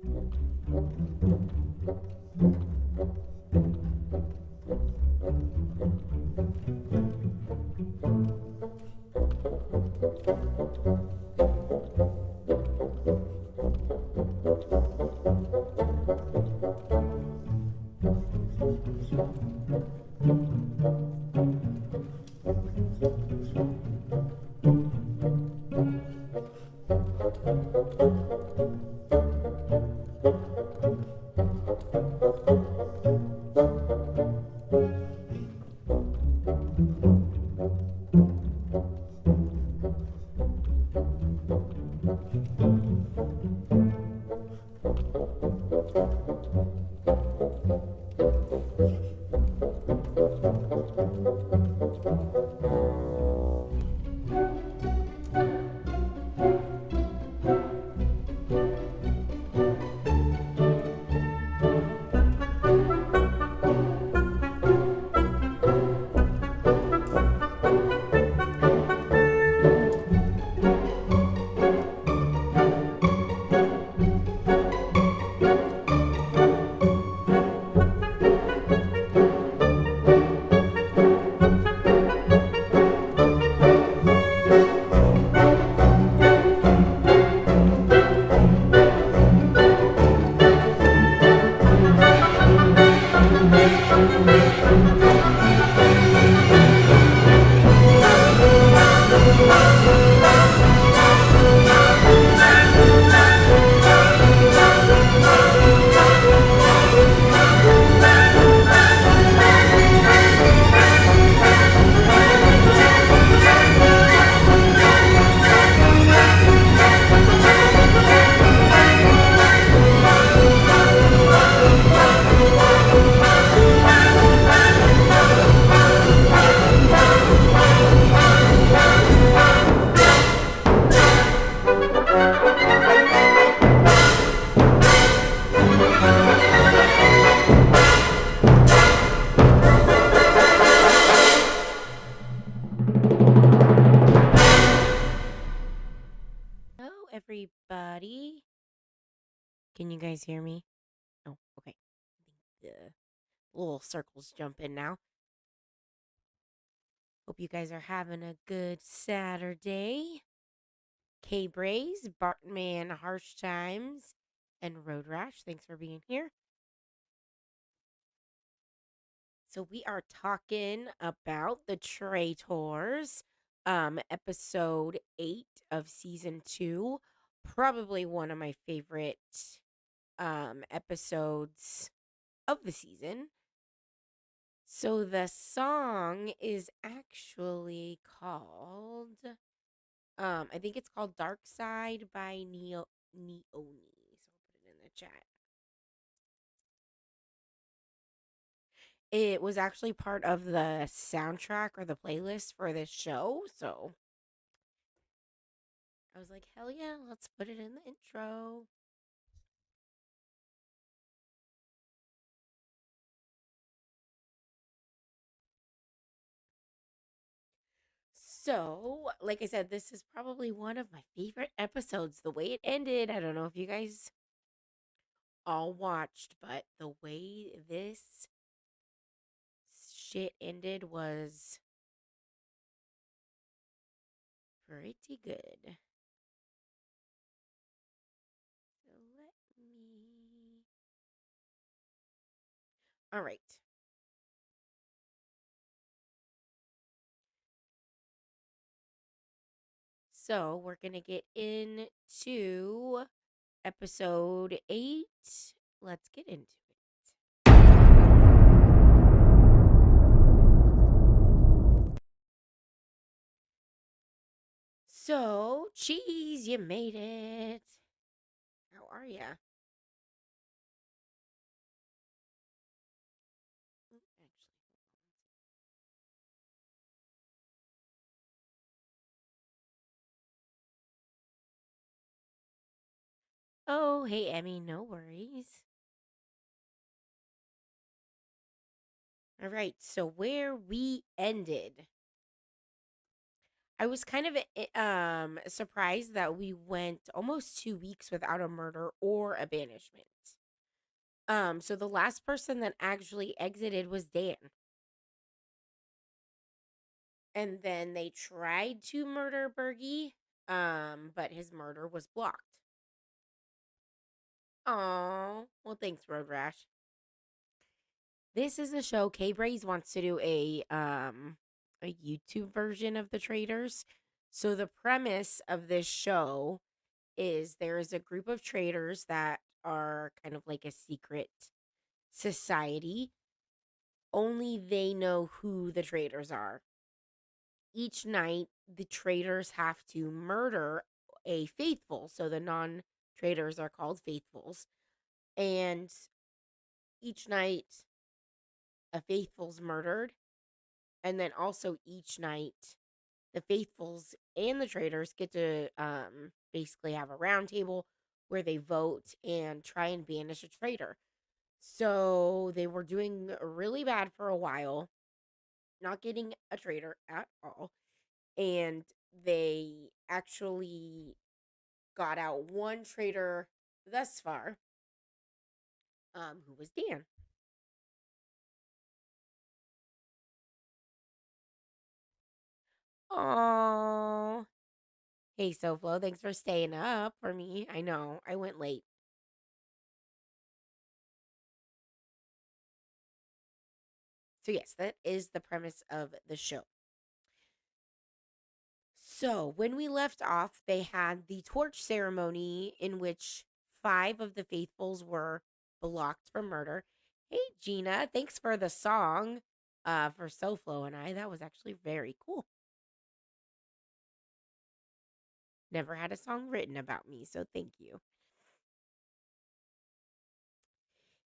Hello, everybody. Can you guys hear me? Oh, okay. I think the little circles jump in now. Hope you guys are having a good Saturday. K-Braze, Bartman, Harsh Times, and Road Rash, thanks for being here. So we are talking about the Traitors, episode 8 of season 2. Probably one of my favorite episodes of the season. So the song is actually called I think it's called Dark Side by Neoni. So I'll put it in the chat. It was actually part of the soundtrack or the playlist for this show, so I was like, hell yeah, let's put it in the intro. So, like I said, this is probably one of my favorite episodes. The way it ended, I don't know if you guys all watched, but the way this shit ended was pretty good. So let me. All right. So we're going to get into episode 8. Let's get into it. So, Cheese, you made it. How are ya? Oh, hey, Emmy, no worries. All right, so where we ended, I was kind of surprised that we went almost 2 weeks without a murder or a banishment. So the last person that actually exited was Dan. And then they tried to murder Bergie, but his murder was blocked. Oh, well, thanks, Road Rash. This is a show. K Braze wants to do a YouTube version of the Traitors. So the premise of this show is there is a group of traitors that are kind of like a secret society. Only they know who the traitors are. Each night, the traitors have to murder a faithful. So the non traitors are called faithfuls. And each night, a faithful's murdered. And then also each night, the faithfuls and the traitors get to basically have a round table where they vote and try and banish a traitor. So they were doing really bad for a while, not getting a traitor at all. And they actually got out one traitor thus far, who was Dan. Oh, hey, SoFlo, thanks for staying up for me. I know, I went late. So, yes, that is the premise of the show. So, when we left off, they had the torch ceremony in which 5 of the faithfuls were blocked from murder. Hey, Gina, thanks for the song for SoFlo and I. That was actually very cool. Never had a song written about me, so thank you.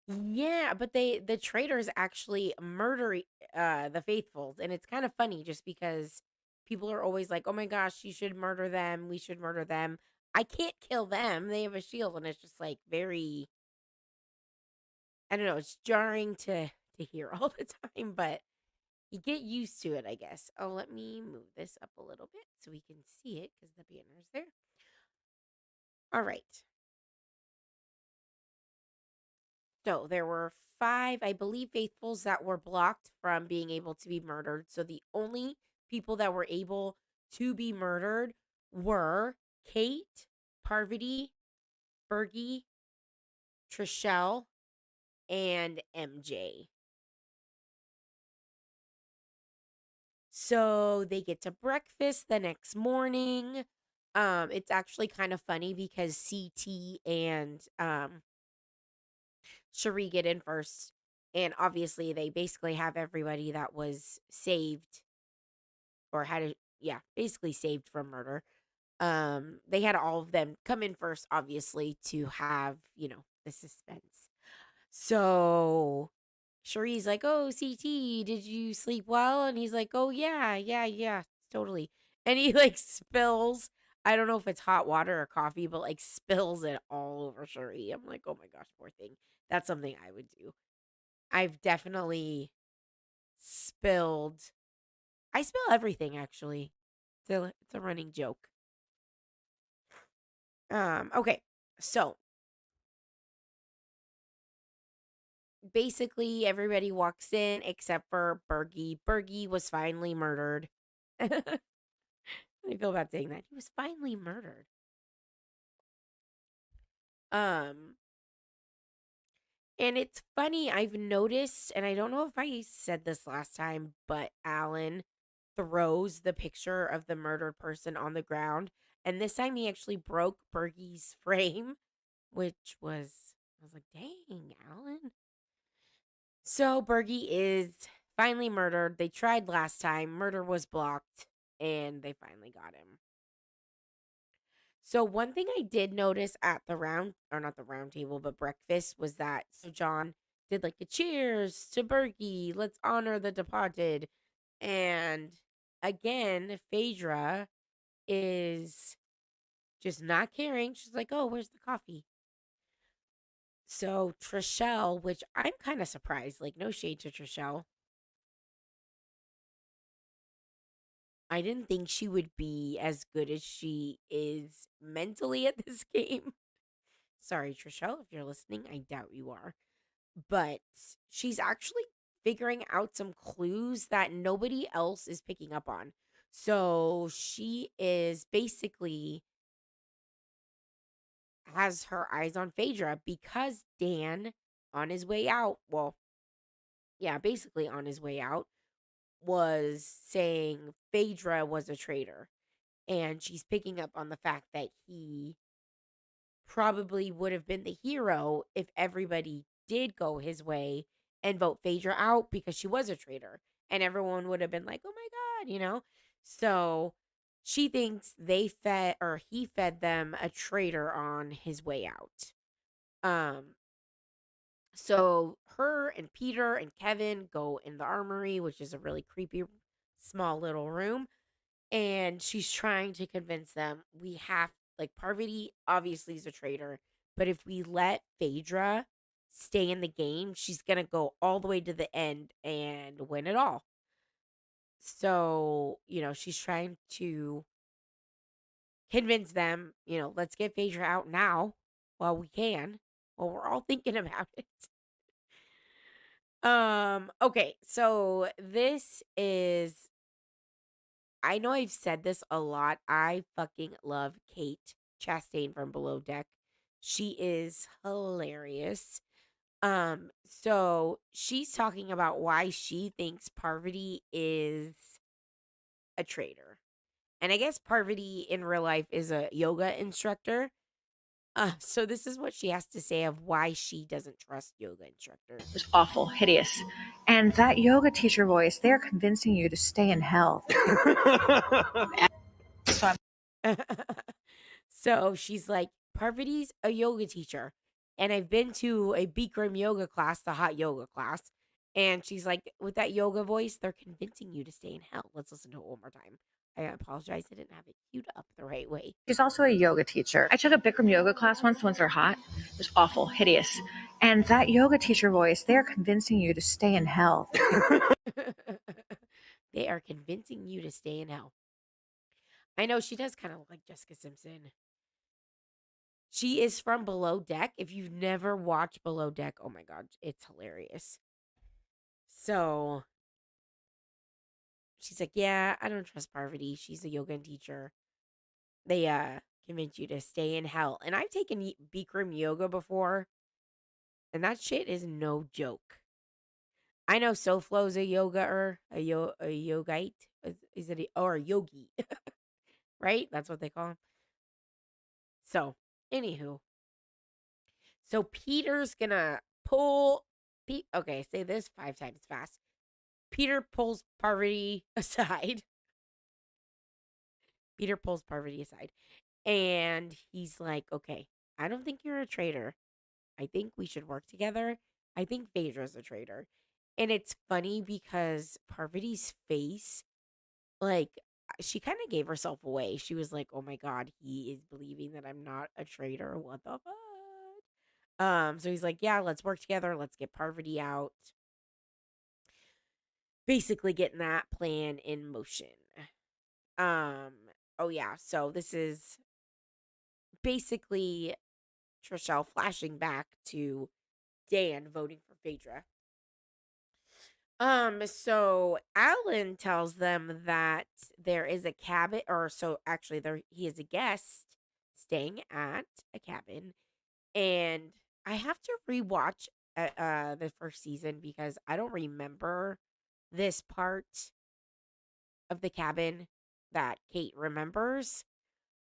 Yeah, but the traitors actually murder the faithfuls, and it's kind of funny just because people are always like, "Oh my gosh, you should murder them. We should murder them." I can't kill them. They have a shield, and it's just like very, I don't know, it's jarring to hear all the time, but you get used to it, I guess. Oh, let me move this up a little bit so we can see it because the banner's there. All right. So there were 5, I believe, faithfuls that were blocked from being able to be murdered. So the only people that were able to be murdered were Kate, Parvati, Bergie, Trishelle, and MJ. So they get to breakfast the next morning. It's actually kind of funny because CT and Cherie get in first. And obviously, they basically have everybody that was saved or had a, yeah, basically saved from murder. They had all of them come in first, obviously, to have, the suspense. So Cherie's like, "Oh, CT, did you sleep well?" And he's like, "Oh, yeah, yeah, yeah, totally." And he like spills, I don't know if it's hot water or coffee, but like spills it all over Cherie. I'm like, "Oh my gosh, poor thing." That's something I would do. I've definitely spilled. I spill everything actually. It's a running joke. Okay. So, basically everybody walks in except for Bergie. Bergie was finally murdered. How do you feel about saying that? He was finally murdered. Um, and it's funny, I've noticed, and I don't know if I said this last time, but Alan throws the picture of the murdered person on the ground. And this time he actually broke Bergie's frame, which was, I was like, dang, Alan. So Bergie is finally murdered. They tried last time, murder was blocked, and they finally got him. So one thing I did notice at the round, or not the round table, but breakfast, was that so John did like a cheers to Bergie, let's honor the departed. And again, Phaedra is just not caring. She's like, "Oh, where's the coffee?" So Trishelle, which I'm kind of surprised, like no shade to Trishelle. I didn't think she would be as good as she is mentally at this game. Sorry, Trishelle, if you're listening, I doubt you are. But she's actually figuring out some clues that nobody else is picking up on. So she is basically has her eyes on Phaedra because Dan, on his way out, well, yeah, basically on his way out, was saying Phaedra was a traitor. And she's picking up on the fact that he probably would have been the hero if everybody did go his way and vote Phaedra out because she was a traitor. And everyone would have been like, oh my God, you know? So she thinks they fed or he fed them a traitor on his way out. Um, so her and Peter and Kevin go in the armory, which is a really creepy small little room, and she's trying to convince them we have like Parvati obviously is a traitor, but if we let Phaedra stay in the game, she's gonna go all the way to the end and win it all. So, she's trying to convince them, let's get Phaedra out now while we can, while we're all thinking about it. Okay, so this is I know I've said this a lot. I fucking love Kate Chastain from Below Deck. She is hilarious. So she's talking about why she thinks Parvati is a traitor. And I guess Parvati in real life is a yoga instructor. So this is what she has to say of why she doesn't trust yoga instructors. It was awful, hideous. And that yoga teacher voice, they're convincing you to stay in hell. So she's like, Parvati's a yoga teacher. And I've been to a Bikram yoga class, the hot yoga class. And she's like, with that yoga voice, they're convincing you to stay in hell. Let's listen to it one more time. I apologize. I didn't have it queued up the right way. She's also a yoga teacher. I took a Bikram yoga class once, the ones that are hot. It was awful, hideous. And that yoga teacher voice, they're convincing you to stay in hell. They are convincing you to stay in hell. I know she does kind of look like Jessica Simpson. She is from Below Deck. If you've never watched Below Deck, oh my God, it's hilarious. So she's like, yeah, I don't trust Parvati. She's a yoga teacher. They convince you to stay in hell. And I've taken Bikram yoga before, and that shit is no joke. I know SoFlo's a yoga a yogite. Is it or a yogi? Right? That's what they call him. So, anywho. So Peter's gonna pull okay, say this 5 times fast. Peter pulls Parvati aside. Peter pulls Parvati aside. And he's like, okay, I don't think you're a traitor. I think we should work together. I think Phaedra's a traitor. And it's funny because Parvati's face, like, she kind of gave herself away. She was like, oh my God, he is believing that I'm not a traitor. What the fuck? So he's like, yeah, let's work together. Let's get Parvati out. Basically getting that plan in motion. Oh yeah, so this is basically Trishelle flashing back to Dan voting for Phaedra. So Alan tells them that there is a cabin, or so actually he is a guest staying at a cabin, and I have to rewatch the first season because I don't remember this part of the cabin that Kate remembers.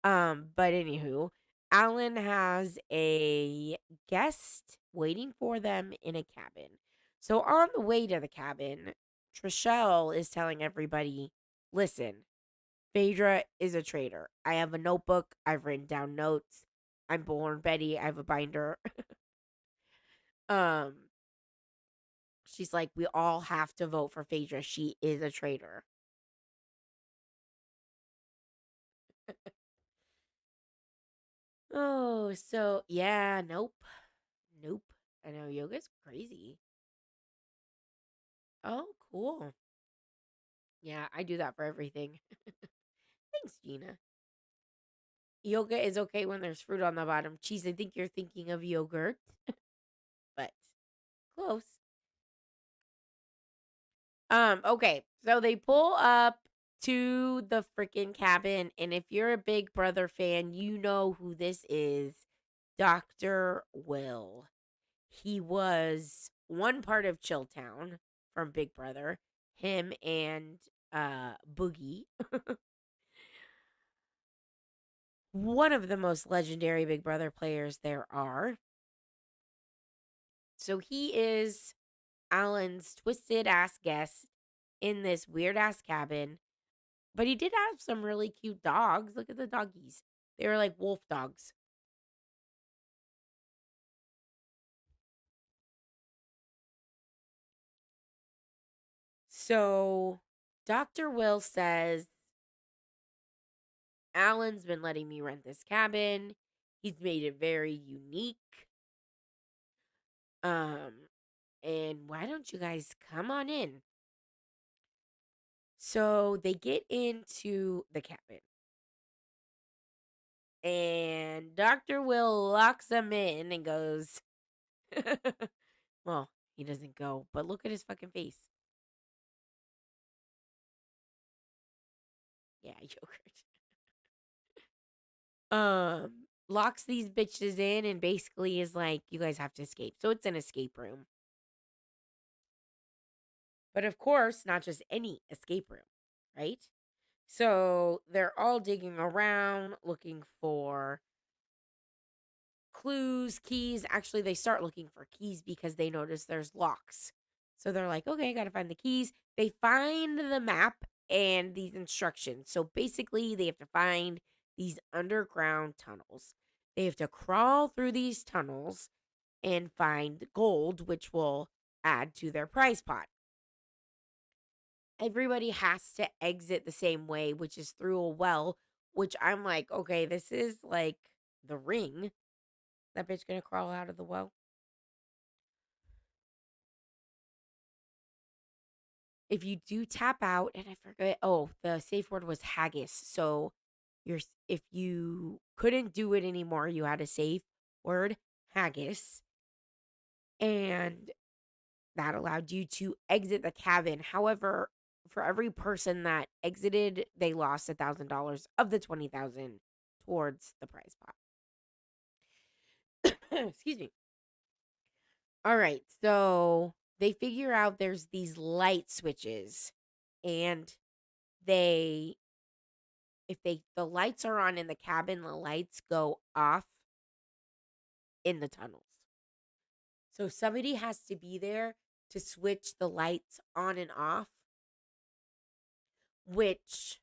But anywho, Alan has a guest waiting for them in a cabin. So on the way to the cabin, Trishelle is telling everybody, listen, Phaedra is a traitor. I have a notebook. I've written down notes. I'm born Betty. I have a binder. um, she's like, we all have to vote for Phaedra. She is a traitor. Oh, so yeah, nope. Nope. I know yoga's crazy. Oh, cool. Yeah, I do that for everything. Thanks, Gina. Yoga is okay when there's fruit on the bottom. Cheese, I think you're thinking of yogurt, but close. Okay. So they pull up to the freaking cabin, and if you're a Big Brother fan, you know who this is. Dr. Will. He was one part of Chilltown from Big Brother. Him and Boogie. One of the most legendary Big Brother players there are. So he is Alan's twisted ass guest in this weird ass cabin. But he did have some really cute dogs. Look at the doggies. They were like wolf dogs. So Dr. Will says, Alan's been letting me rent this cabin. He's made it very unique. And why don't you guys come on in? So they get into the cabin. And Dr. Will locks them in and goes, well, he doesn't go, but look at his fucking face. Yeah, yogurt. Locks these bitches in and basically is like, you guys have to escape. So it's an escape room. But of course, not just any escape room, right? So they're all digging around looking for clues, keys. Actually, they start looking for keys because they notice there's locks. So they're like, okay, gotta find the keys. They find the map and these instructions. So basically, they have to find these underground tunnels. They have to crawl through these tunnels and find gold, which will add to their prize pot. Everybody has to exit the same way, which is through a well, which I'm like, okay, this is like the ring. That bitch gonna crawl out of the well? If you do tap out, and I forget, oh, the safe word was haggis. So if you couldn't do it anymore, you had a safe word haggis, and that allowed you to exit the cabin. However, for every person that exited, they lost $1,000 of the 20,000 towards the prize pot. Excuse me. All right, so they figure out there's these light switches, and they if the lights are on in the cabin, the lights go off in the tunnels. So somebody has to be there to switch the lights on and off, which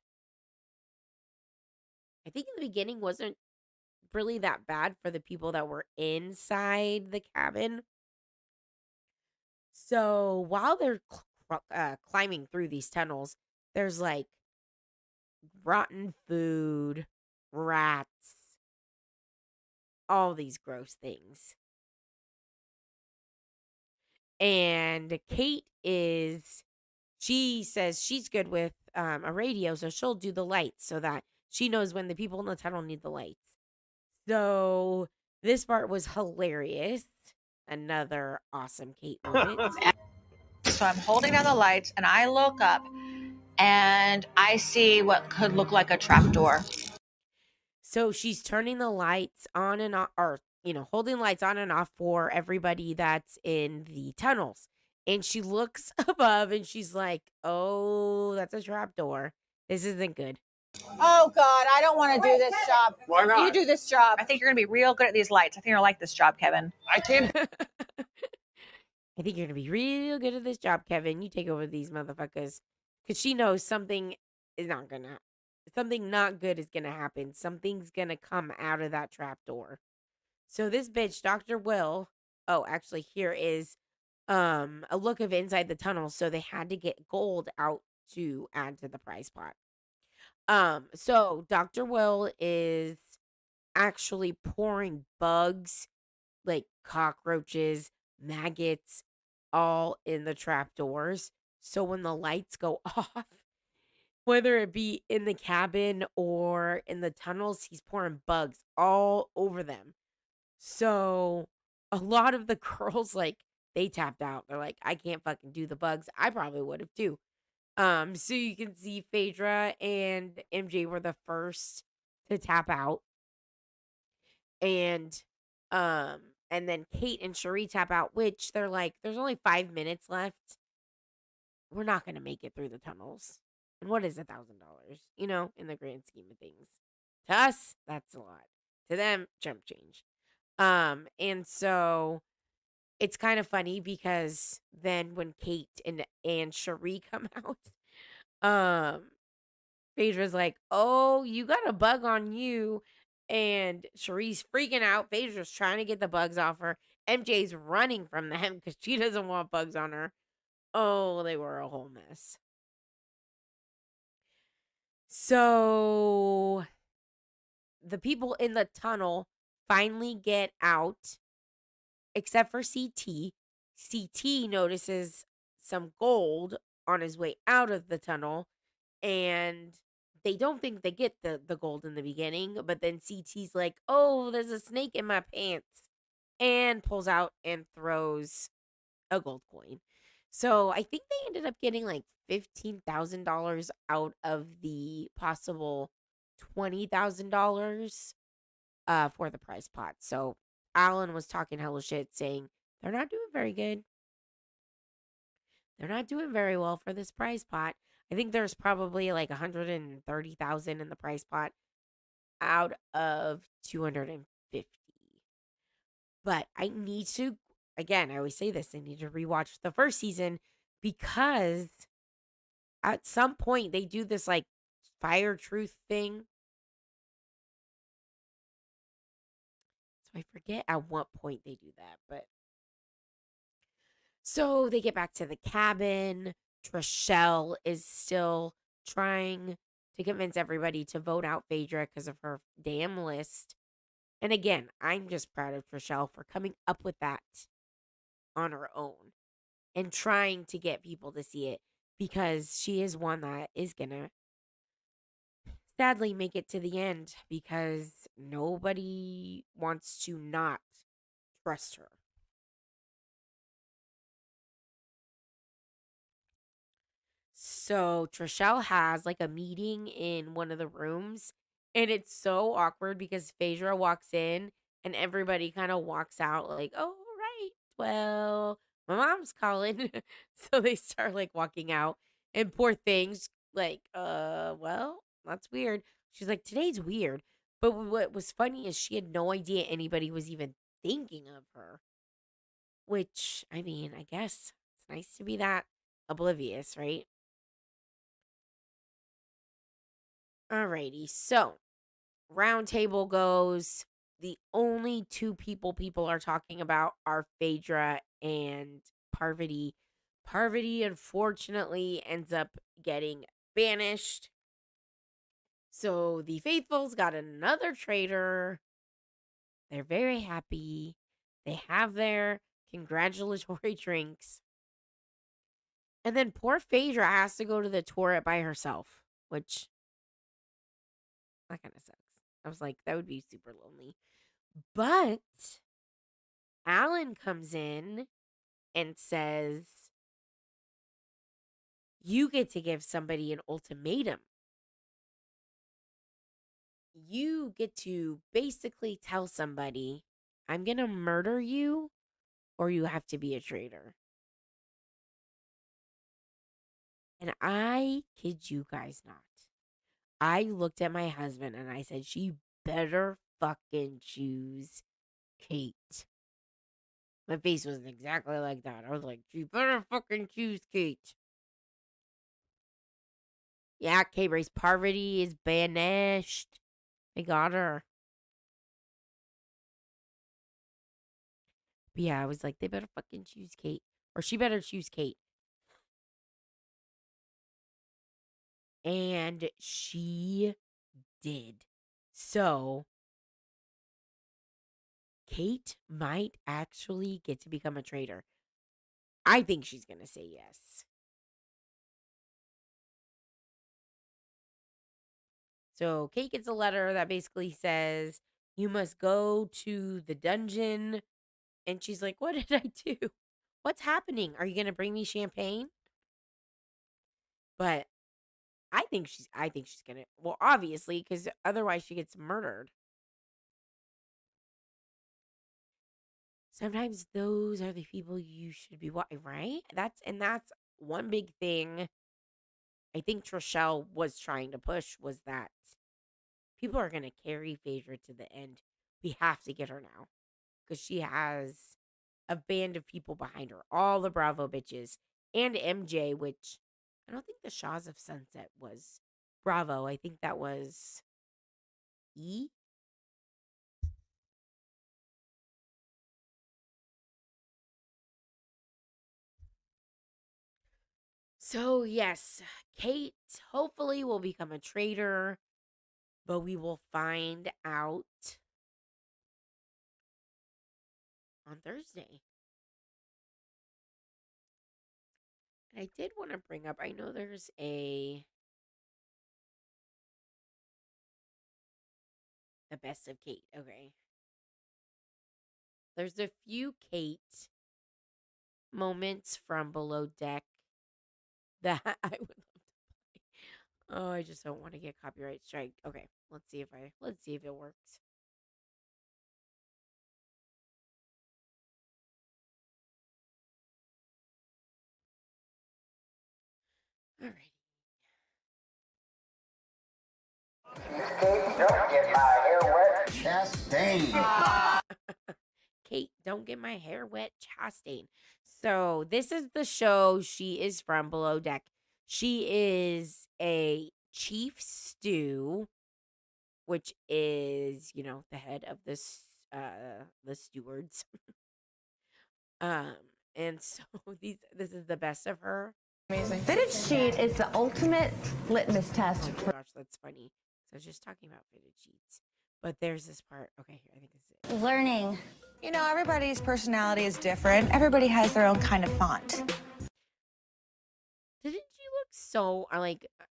I think in the beginning wasn't really that bad for the people that were inside the cabin. So while they're climbing through these tunnels, there's like rotten food, rats, all these gross things. And she says she's good with a radio, so she'll do the lights so that she knows when the people in the tunnel need the lights. So this part was hilarious. Another awesome Kate moment. So I'm holding down the lights and I look up and I see what could look like a trapdoor. So she's turning the lights on and off, or, holding lights on and off for everybody that's in the tunnels. And she looks above and she's like, oh, that's a trapdoor. This isn't good. Oh, God, I don't want to do this job. Why not? You do this job. I think you're going to be real good at these lights. I think you're going to like this job, Kevin. I came. I think you're going to be real good at this job, Kevin. You take over these motherfuckers. Because she knows something not good is going to happen. Something's going to come out of that trapdoor. So this bitch, Dr. Will, actually here is a look of inside the tunnel. So they had to get gold out to add to the prize pot. So Dr. Will is actually pouring bugs like cockroaches, maggots, all in the trapdoors. So when the lights go off, Whether it be in the cabin or in the tunnels, he's pouring bugs all over them. So a lot of the girls, like, they tapped out. They're like, I can't fucking do the bugs. I probably would have too. So you can see Phaedra and MJ were the first to tap out. And um and then Kate and Cherie tap out, which they're like, there's only 5 minutes left. We're not gonna make it through the tunnels. And what is $1,000? In the grand scheme of things. To us, that's a lot. To them, chump change. And so it's kind of funny because then when Kate and Cherie come out, um, Phaedra's like, "Oh, you got a bug on you," and Cherie's freaking out. Phaedra's trying to get the bugs off her. MJ's running from them because she doesn't want bugs on her. Oh, they were a whole mess. So the people in the tunnel finally get out, except for CT. CT notices some gold on his way out of the tunnel, and they don't think they get the gold in the beginning, but then CT's like, "Oh, there's a snake in my pants," and pulls out and throws a gold coin. So I think they ended up getting like $15,000 out of the possible $20,000 for the prize pot. So Alan was talking hella shit, saying they're not doing very good. They're not doing very well for this prize pot. I think there's probably like 130,000 in the prize pot out of 250. But I need to, again, I always say this, I need to rewatch the first season because at some point they do this like fire truth thing. So I forget at what point they do that, but so they get back to the cabin. Trishelle is still trying to convince everybody to vote out Phaedra because of her damn list. And again, I'm just proud of Trishelle for coming up with that on her own and trying to get people to see it because she is one that is going to sadly make it to the end because nobody wants to not trust her. So Trishelle has like a meeting in one of the rooms, and it's so awkward because Phaedra walks in and everybody kind of walks out like, "Oh, right. Well, my mom's calling." So they start like walking out, and poor things like, well, that's weird. She's like, "Today's weird." But what was funny is she had no idea anybody was even thinking of her, which I mean, I guess it's nice to be that oblivious, right? Alrighty, so round table goes. The only two people are talking about are Phaedra and Parvati. Parvati unfortunately ends up getting banished. So the faithfuls got another traitor. They're very happy. They have their congratulatory drinks. And then poor Phaedra has to go to the turret by herself, which that kind of sucks. I was like, that would be super lonely. But Alan comes in and says, you get to give somebody an ultimatum. You get to basically tell somebody, I'm going to murder you or you have to be a traitor. And I kid you guys not. I looked at my husband and I said, she better fucking choose Kate. My face wasn't exactly like that. I was like, she better fucking choose Kate. Yeah, K-Race Parvati is banished. They got her. But yeah, I was like, they better fucking choose Kate. Or she better choose Kate. And she did. So, Kate might actually get to become a traitor. I think she's going to say yes. So Kate gets a letter that basically says, "You must go to the dungeon." And she's like, "What did I do? What's happening? Are you going to bring me champagne?" But I think she's going to, well, obviously, cuz otherwise she gets murdered. Sometimes those are the people you should be right? That's one big thing I think Trishelle was trying to push, was that people are going to carry Phaedra to the end. We have to get her now because she has a band of people behind her, all the Bravo bitches and MJ, which I don't think the Shaws of Sunset was Bravo. I think that was E. So, yes, Kate hopefully will become a traitor, but we will find out on Thursday. And I did want to bring up, I know there's the best of Kate. Okay. There's a few Kate moments from Below Deck that I would love to play. Oh, I just don't want to get copyright strike. Okay, let's see if it works. All right. Kate, don't get my hair wet. Chastain. Kate, don't get my hair wet, Chastain. So this is the show she is from, Below Deck. She is a chief stew, which is, the head of the stewards. um, and so this is the best of her. Amazing. Fitted sheet is the ultimate litmus test. Oh my gosh, that's funny. So I was just talking about fitted sheets. But there's this part. Okay, here, I think this is it. Learning. You know, everybody's personality is different. Everybody has their own kind of font. Didn't you look so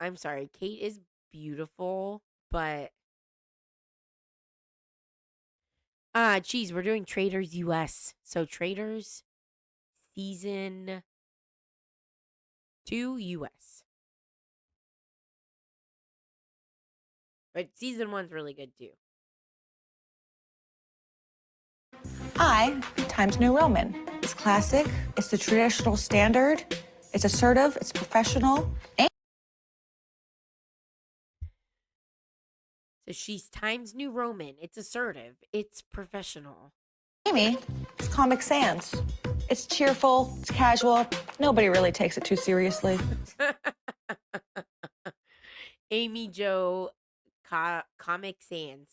I'm sorry, Kate is beautiful, but geez, we're doing Traitors US. So Traitors season 2 US. But season 1's really good too. I, Times New Roman. It's classic. It's the traditional standard. It's assertive. It's professional. So she's Times New Roman. It's assertive. It's professional. Amy, it's Comic Sans. It's cheerful. It's casual. Nobody really takes it too seriously. Amy Jo Comic Sans.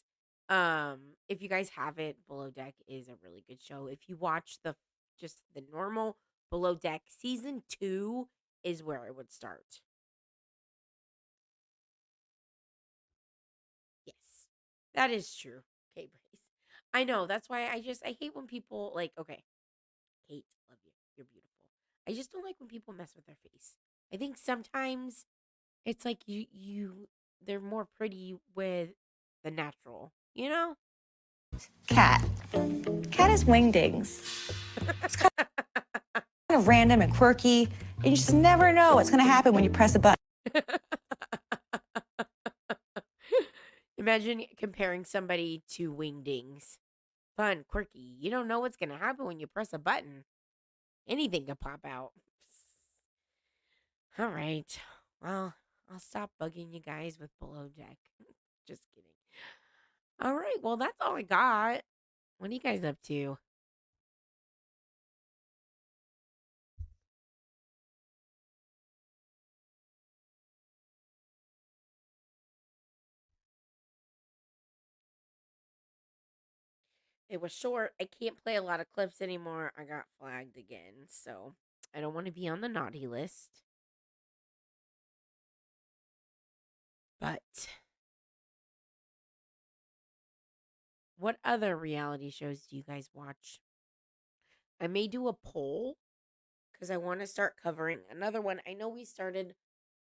If you guys haven't, Below Deck is a really good show. If you watch just the normal Below Deck, season 2 is where I would start. Yes, that is true. Okay, Brace. I know. That's why I hate when people okay, Kate, love you. You're beautiful. I just don't like when people mess with their face. I think sometimes it's like they're more pretty with the natural, you know? Cat. Cat has wingdings. It's kind of random and quirky. And you just never know what's going to happen when you press a button. Imagine comparing somebody to Wingdings. Fun, quirky. You don't know what's going to happen when you press a button. Anything could pop out. All right. Well, I'll stop bugging you guys with Below Deck. Just kidding. All right. Well, that's all I got. What are you guys up to? It was short. I can't play a lot of clips anymore. I got flagged again. So I don't want to be on the naughty list. But what other reality shows do you guys watch? I may do a poll because I want to start covering another one. I know we started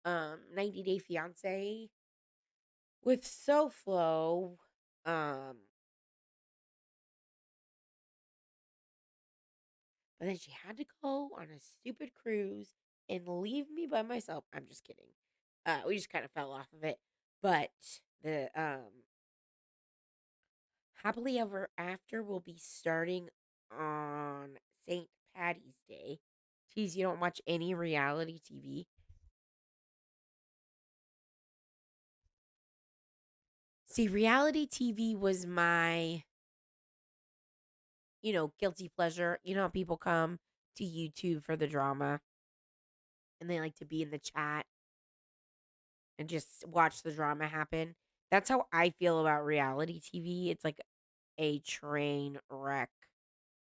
90 Day Fiance with SoFlo, um, but then she had to go on a stupid cruise and leave me by myself. I'm just kidding. We just kind of fell off of it. But the Happily Ever After will be starting on St. Patty's Day. Geez, you don't watch any reality TV? See, reality TV was my, guilty pleasure. You know how people come to YouTube for the drama and they like to be in the chat and just watch the drama happen. That's how I feel about reality TV. It's like a train wreck.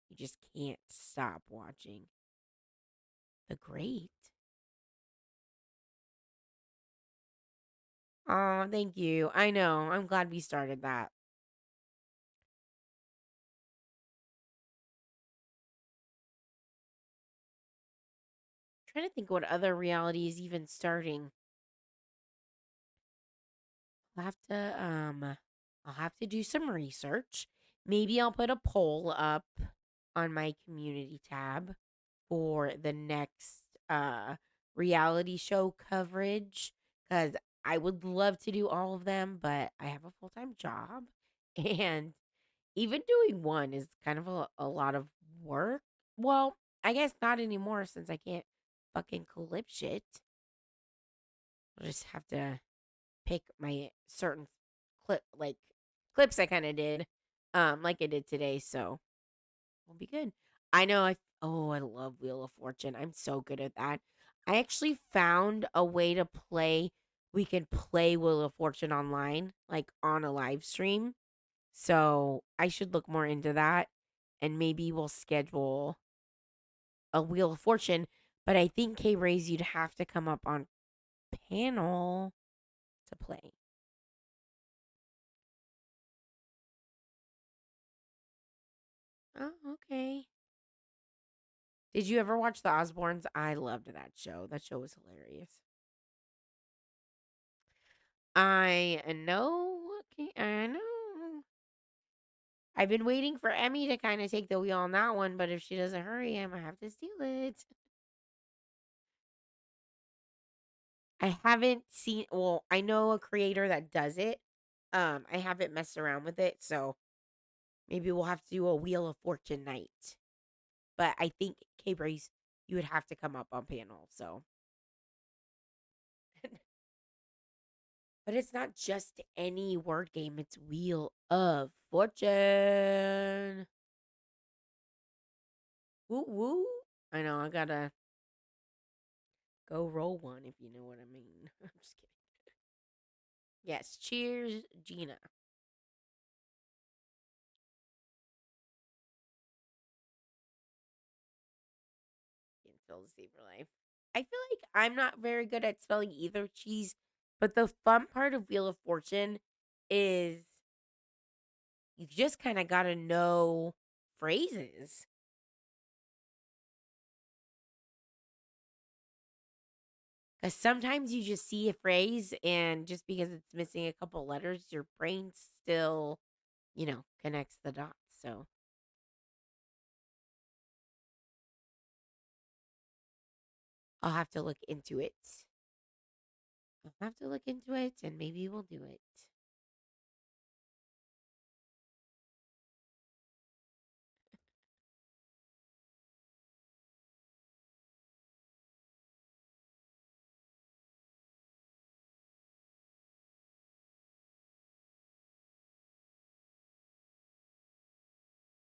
You just can't stop watching. The Great. Oh, thank you. I know. I'm glad we started that. Trying to think what other reality is even starting. I'll have to I'll have to do some research. Maybe I'll put a poll up on my community tab for the next reality show coverage cuz I would love to do all of them, but I have a full-time job and even doing one is kind of a lot of work. Well, I guess not anymore since I can't fucking clip shit. I'll just have to pick my certain clips I kind of did, like I did today. So we'll be good. I know. I love Wheel of Fortune. I'm so good at that. I actually found a way to play. We can play Wheel of Fortune online, like on a live stream. So I should look more into that, and maybe we'll schedule a Wheel of Fortune. But I think K Rays, you'd have to come up on panel to play. Oh, okay. Did you ever watch The Osbournes? I loved that show. That show was hilarious. I know. Okay, I know. I've been waiting for Emmy to kind of take the wheel on that one, but if she doesn't hurry, I'm gonna have to steal it. I haven't seen. Well, I know a creator that does it. I haven't messed around with it, so maybe we'll have to do a Wheel of Fortune night. But I think K Brace, you would have to come up on panel. So, but it's not just any word game. It's Wheel of Fortune. Woo woo. I know. I gotta go roll one if you know what I mean. I'm just kidding. Yes. Cheers, Gina. Can fill the saver life. I feel like I'm not very good at spelling either cheese, but the fun part of Wheel of Fortune is you just kind of gotta know phrases. Because sometimes you just see a phrase, and just because it's missing a couple letters, your brain still, connects the dots. So I'll have to look into it. I'll have to look into it, and maybe we'll do it.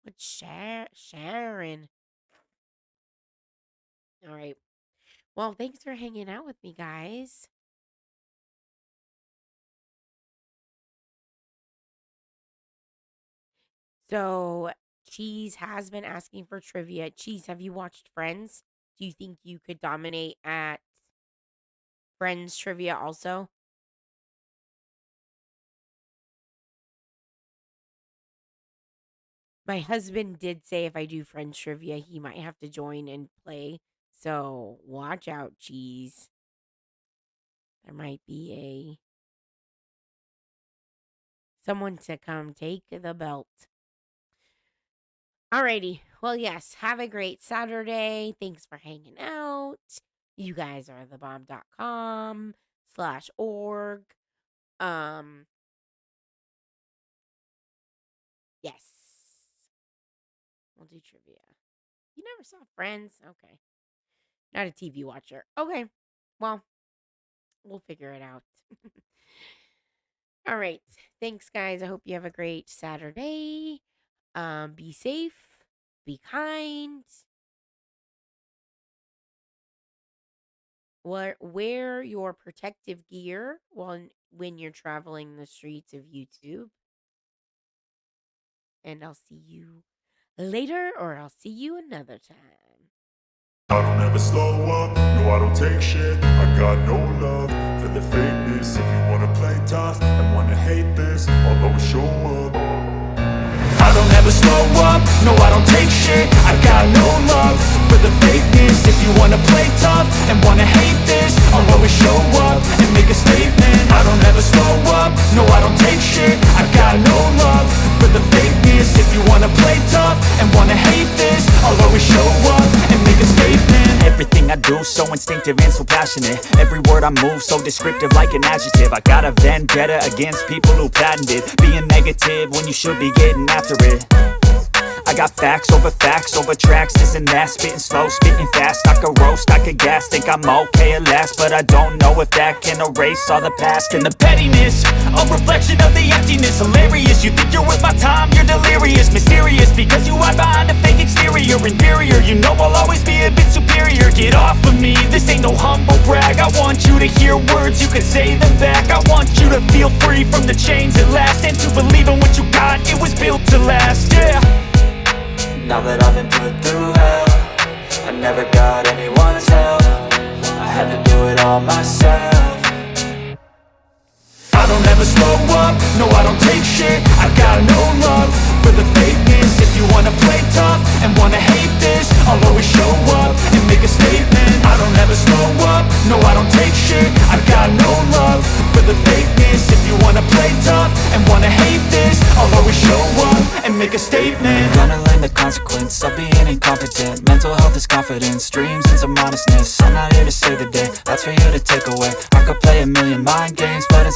What's Sharon? All right. Well, thanks for hanging out with me, guys. So, Cheese has been asking for trivia. Cheese, have you watched Friends? Do you think you could dominate at Friends trivia also? My husband did say if I do Friends trivia, he might have to join and play. So, watch out, Cheese. There might be someone to come take the belt. Alrighty. Well, yes. Have a great Saturday. Thanks for hanging out. You guys are thebomb.com/org. Yes. We'll do trivia. You never saw Friends? Okay. Not a TV watcher. Okay. Well, we'll figure it out. All right. Thanks, guys. I hope you have a great Saturday. Be safe. Be kind. Wear your protective gear when you're traveling the streets of YouTube. And I'll see you later, or I'll see you another time. I don't ever slow up, no I don't take shit. I got no love for the fakeness. If you wanna play tough and wanna hate this, I'll always show up. I don't ever slow up, no I don't take shit. I got no love for the fakeness. If you wanna play tough and wanna hate this, I'll always show up and make a statement. I don't ever slow up, no I don't take shit. I got no love for the fakeness. If you wanna play tough and wanna hate this, I'll always show up and make a statement. Everything I do so instinctive and so passionate. Every word I move so descriptive like an adjective. I got a vendetta against people who patented being negative when you should be getting after it. I got facts over tracks, this and that. Spitting slow, spitting fast, I could roast, I could gas. Think I'm okay at last, but I don't know if that can erase all the past. And the pettiness, a reflection of the emptiness. Hilarious, you think you're worth my time, you're delirious. Mysterious, because you hide behind a fake exterior. Inferior, you know I'll always be a bit superior. Get off of me, this ain't no humble brag. I want you to hear words, you can say them back. I want you to feel free from the chains at last, and to believe in what you got, it was built to last, yeah. Now that I've been put through hell, I never got anyone's help. I had to do it all myself. I don't ever slow up, no I don't take shit. I got no love for the fakeness. If you wanna play tough and wanna hate this, I'll always show up and make a statement. I don't ever slow up, no I don't take shit. I got no love for the fakeness. If you wanna play tough and wanna hate this, I'll always show up and make a statement. Gonna learn the consequence of being incompetent. Mental health is confidence, dreams and some honestness. I'm not here to save the day, that's for you to take away. I could play a million mind games, but